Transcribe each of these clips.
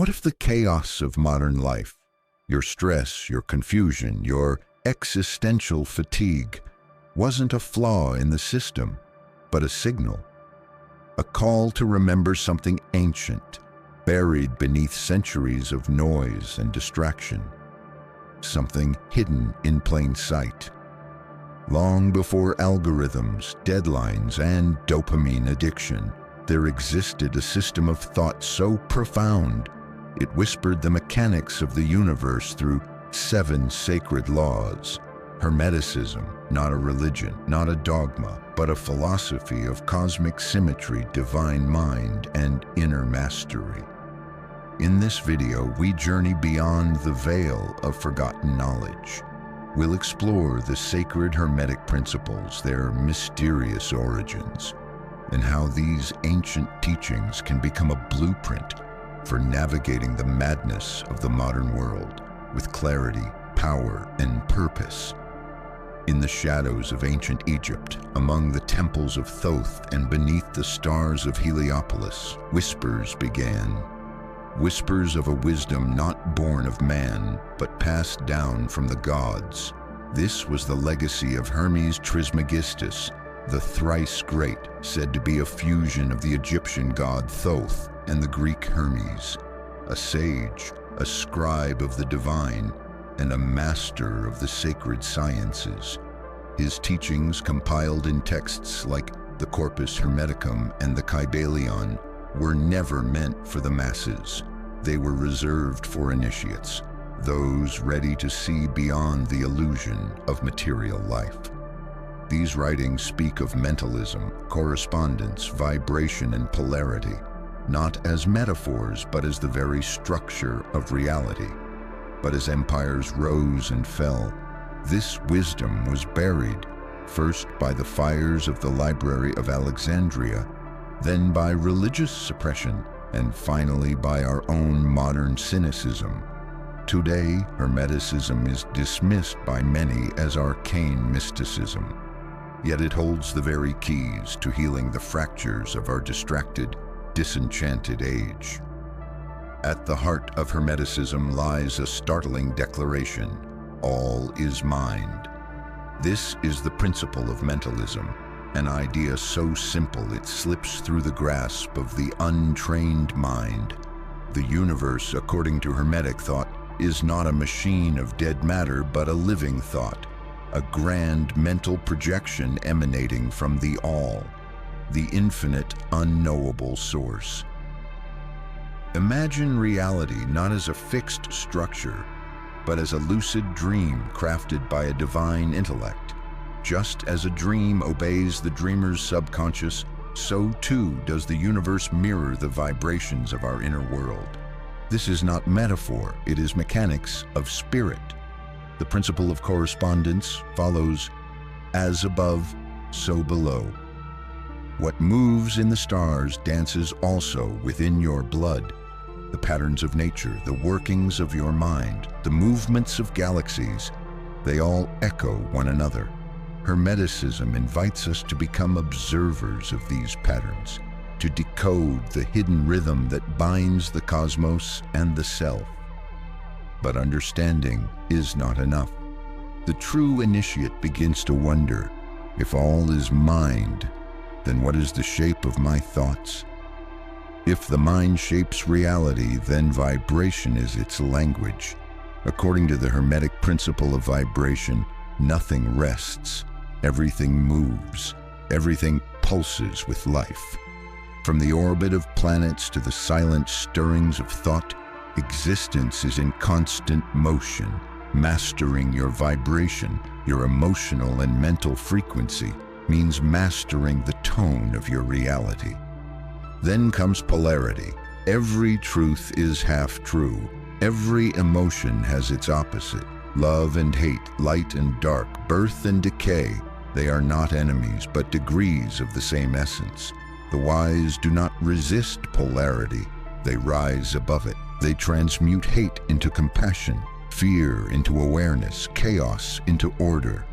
What if the chaos of modern life, your stress, your confusion, your existential fatigue, wasn't a flaw in the system, but a signal? A call to remember something ancient, buried beneath centuries of noise and distraction. Something hidden in plain sight. Long before algorithms, deadlines, and dopamine addiction, there existed a system of thought so profound, it whispered the mechanics of the universe through 7 sacred laws. Hermeticism, not a religion, not a dogma, but a philosophy of cosmic symmetry, divine mind, and inner mastery. In this video, we journey beyond the veil of forgotten knowledge. We'll explore the sacred Hermetic principles, their mysterious origins, and how these ancient teachings can become a blueprint for navigating the madness of the modern world with clarity, power, and purpose. In the shadows of ancient Egypt, among the temples of Thoth and beneath the stars of Heliopolis, whispers began. Whispers of a wisdom not born of man, but passed down from the gods. This was the legacy of Hermes Trismegistus, the thrice great, said to be a fusion of the Egyptian god Thoth and the Greek Hermes, a sage, a scribe of the divine, and a master of the sacred sciences. His teachings, compiled in texts like the Corpus Hermeticum and the Kybalion, were never meant for the masses. They were reserved for initiates, those ready to see beyond the illusion of material life. These writings speak of mentalism, correspondence, vibration, and polarity, not as metaphors, but as the very structure of reality. But as empires rose and fell, this wisdom was buried, first by the fires of the Library of Alexandria, then by religious suppression, and finally by our own modern cynicism. Today, Hermeticism is dismissed by many as arcane mysticism, yet it holds the very keys to healing the fractures of our distracted, disenchanted age. At the heart of Hermeticism lies a startling declaration: all is mind. This is the principle of mentalism, an idea so simple it slips through the grasp of the untrained mind. The universe, according to Hermetic thought, is not a machine of dead matter, but a living thought, a grand mental projection emanating from the all, the infinite, unknowable source. Imagine reality not as a fixed structure, but as a lucid dream crafted by a divine intellect. Just as a dream obeys the dreamer's subconscious, so too does the universe mirror the vibrations of our inner world. This is not metaphor, it is mechanics of spirit. The principle of correspondence follows as above, so below. What moves in the stars dances also within your blood. The patterns of nature, the workings of your mind, the movements of galaxies, they all echo one another. Hermeticism invites us to become observers of these patterns, to decode the hidden rhythm that binds the cosmos and the self. But understanding is not enough. The true initiate begins to wonder, if all is mind, then what is the shape of my thoughts? If the mind shapes reality, then vibration is its language. According to the Hermetic principle of vibration, nothing rests, everything moves, everything pulses with life. From the orbit of planets to the silent stirrings of thought, existence is in constant motion. Mastering your vibration, your emotional and mental frequency, means mastering the tone of your reality. Then comes polarity. Every truth is half true. Every emotion has its opposite. Love and hate, light and dark, birth and decay, they are not enemies, but degrees of the same essence. The wise do not resist polarity. They rise above it. They transmute hate into compassion, fear into awareness, chaos into order.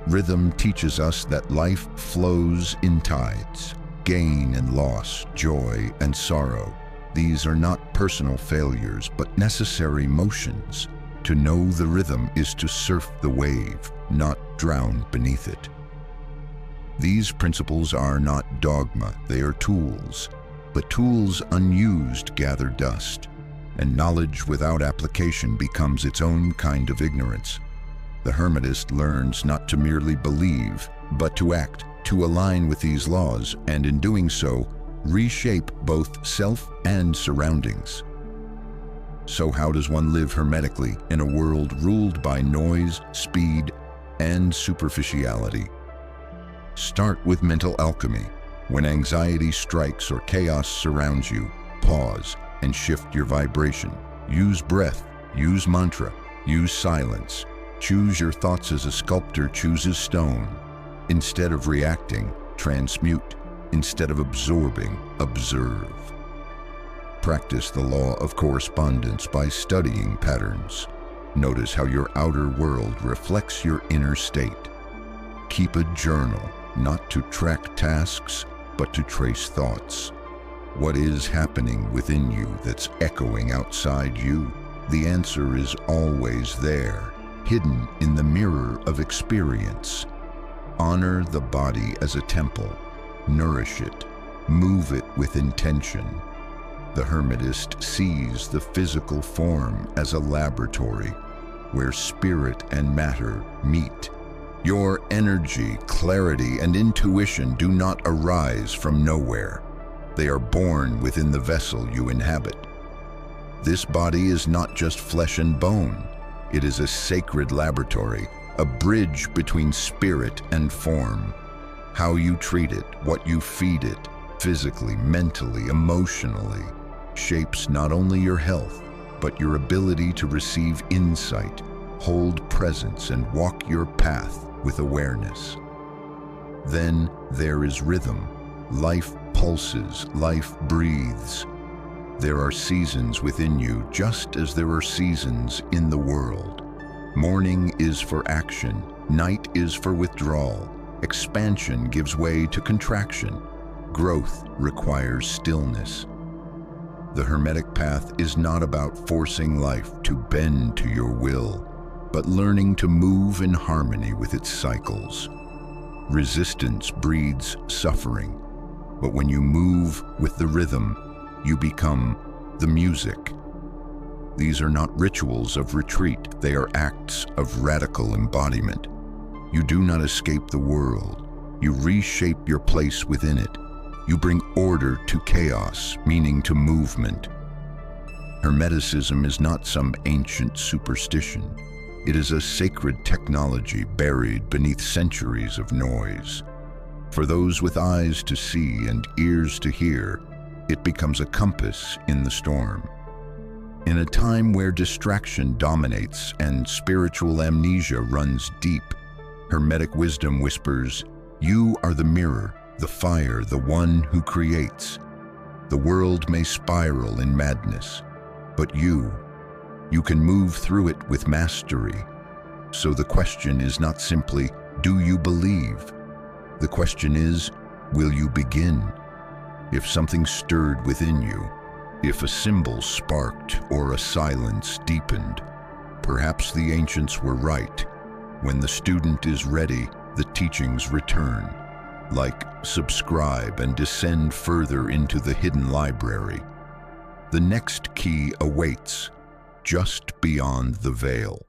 Rhythm teaches us that life flows in tides, gain and loss, joy and sorrow. These are not personal failures, but necessary motions. To know the rhythm is to surf the wave, not drown beneath it. These principles are not dogma, they are tools. But tools unused gather dust, and knowledge without application becomes its own kind of ignorance. The Hermetist learns not to merely believe, but to act, to align with these laws, and in doing so, reshape both self and surroundings. So how does one live hermetically in a world ruled by noise, speed, and superficiality? Start with mental alchemy. When anxiety strikes or chaos surrounds you, pause and shift your vibration. Use breath, use mantra, use silence. Choose your thoughts as a sculptor chooses stone. Instead of reacting, transmute. Instead of absorbing, observe. Practice the law of correspondence by studying patterns. Notice how your outer world reflects your inner state. Keep a journal, not to track tasks, but to trace thoughts. What is happening within you that's echoing outside you? The answer is always there, hidden in the mirror of experience. Honor the body as a temple. Nourish it. Move it with intention. The Hermetist sees the physical form as a laboratory where spirit and matter meet. Your energy, clarity, and intuition do not arise from nowhere. They are born within the vessel you inhabit. This body is not just flesh and bone. It is a sacred laboratory, a bridge between spirit and form. How you treat it, what you feed it, physically, mentally, emotionally, shapes not only your health, but your ability to receive insight, hold presence, and walk your path with awareness. Then there is rhythm. Life pulses, life breathes. There are seasons within you just as there are seasons in the world. Morning is for action, night is for withdrawal. Expansion gives way to contraction. Growth requires stillness. The Hermetic path is not about forcing life to bend to your will, but learning to move in harmony with its cycles. Resistance breeds suffering, but when you move with the rhythm, you become the music. These are not rituals of retreat, they are acts of radical embodiment. You do not escape the world, you reshape your place within it. You bring order to chaos, meaning to movement. Hermeticism is not some ancient superstition. It is a sacred technology buried beneath centuries of noise. For those with eyes to see and ears to hear, it becomes a compass in the storm. In a time where distraction dominates and spiritual amnesia runs deep, Hermetic wisdom whispers, "You are the mirror, the fire, the one who creates." The world may spiral in madness, but you can move through it with mastery. So the question is not simply, do you believe? The question is, will you begin? If something stirred within you, if a symbol sparked or a silence deepened, perhaps the ancients were right. When the student is ready, the teachings return. Like, subscribe and descend further into the hidden library. The next key awaits, just beyond the veil.